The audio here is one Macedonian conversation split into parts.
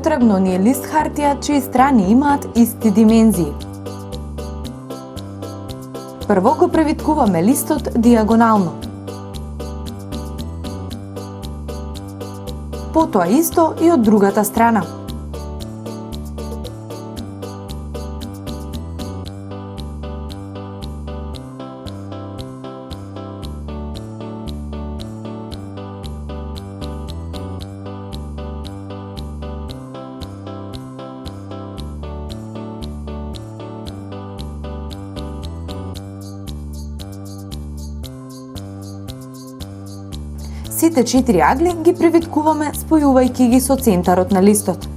потребно ни е лист хартија чии страни имаат исти димензии. Прво го превиткуваме листот диагонално. Потоа исто и од другата страна. Сите 4 агли ги превиткуваме спојувајќи ги со центарот на листот.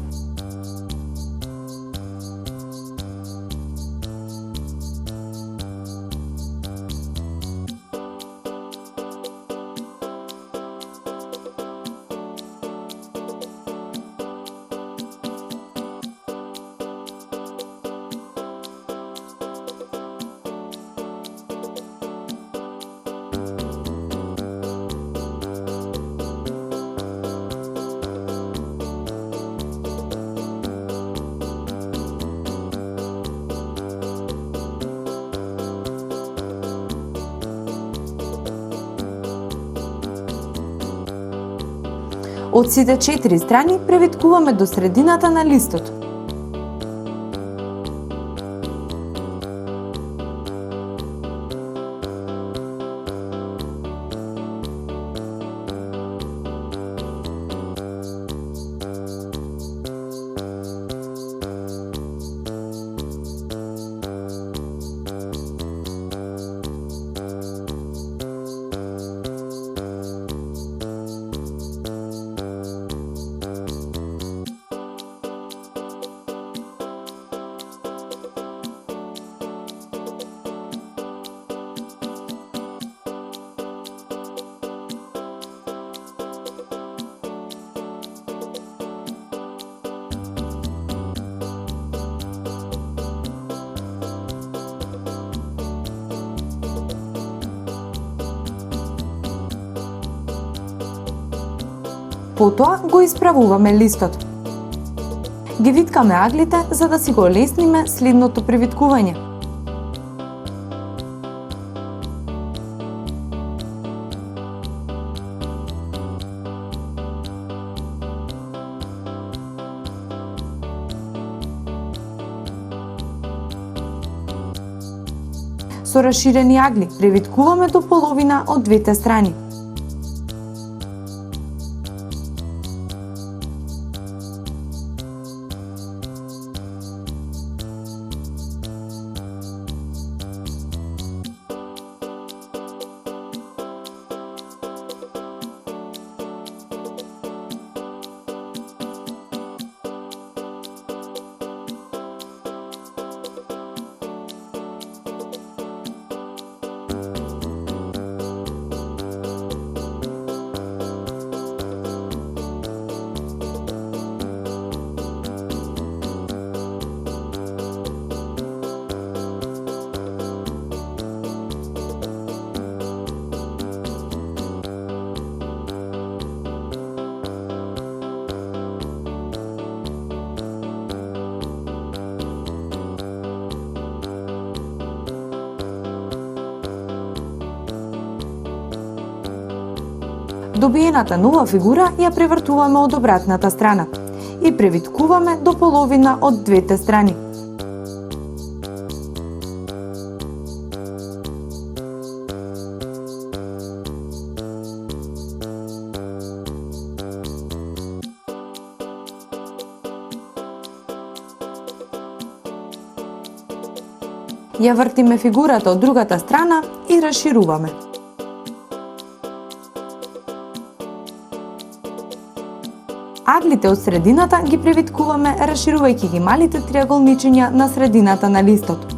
Од сите 4 страни превиткуваме до средината на листот. Потоа го исправуваме листот. Ги виткаме аглите за да си го олесниме следното превиткување. Со расширени агли превиткуваме до половина од двете страни. Добиената нова фигура ја превртуваме од обратната страна и превиткуваме до половина од двете страни. Ја вртиме фигурата од другата страна и расшируваме. Аглите од средината ги превиткуваме расширувајќи ги малите триаголничиња на средината на листот.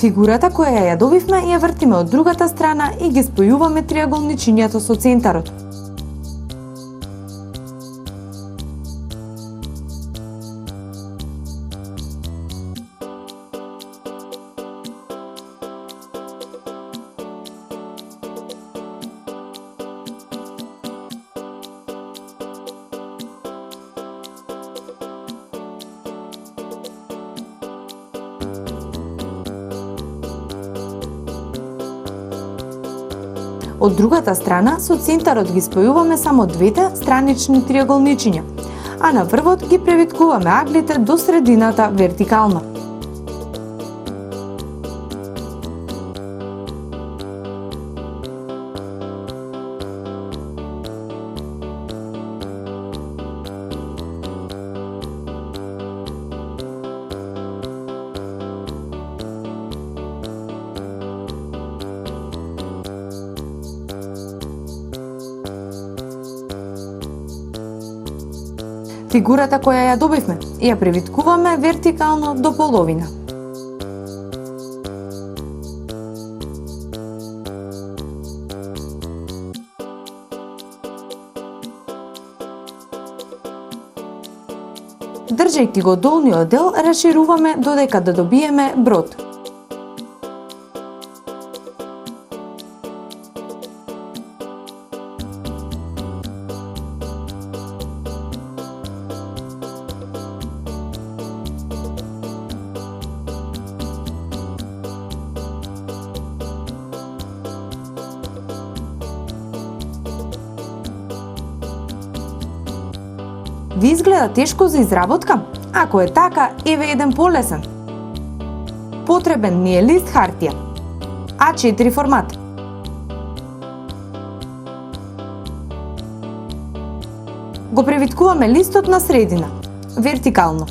Фигурата која ја добивме ја вртиме од другата страна и ги спојуваме триаголничињата со центарот. Од другата страна, со центарот ги спојуваме само двете странични триаголничиња, а на врвот ги превиткуваме аглите до средината вертикално. Фигурата која ја добивме, ја превиткуваме вертикално до половина. Држејќи го долниот дел, расшируваме додека да добиеме брод. Ви изгледа тешко за изработка? Ако е така, еве еден полесен. Потребен ни е лист хартија, А4 формат. Го превиткуваме листот на средина, вертикално.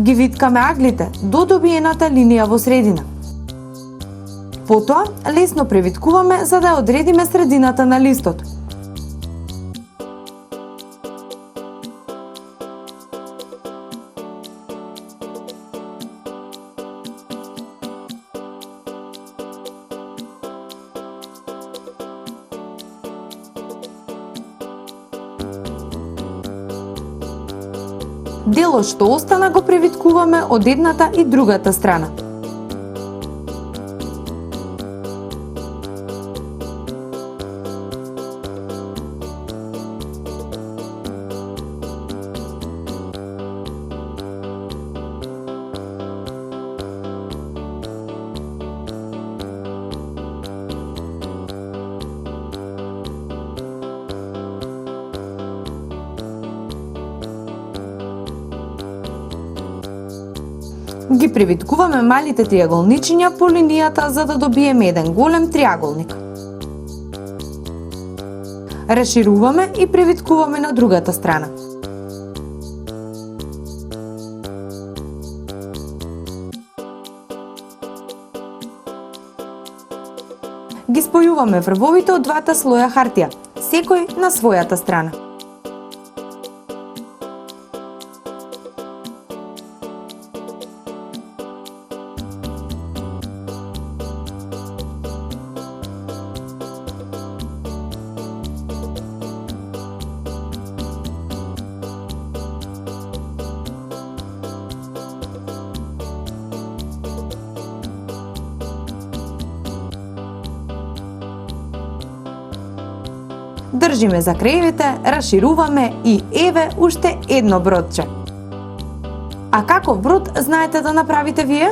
Ги виткаме аглите до добиената линија во средина. Потоа, лесно превиткуваме за да одредиме средината на листот. Делот што остана го превиткуваме од едната и другата страна. Ги превиткуваме малите триаголничиња по линијата за да добиеме еден голем триаголник. Расшируваме и превиткуваме на другата страна. Ги спојуваме врвовите од двата слоја хартија, секој на својата страна. Држиме за краевите, расшируваме и еве уште едно бродче. А каков брод знаете да направите вие?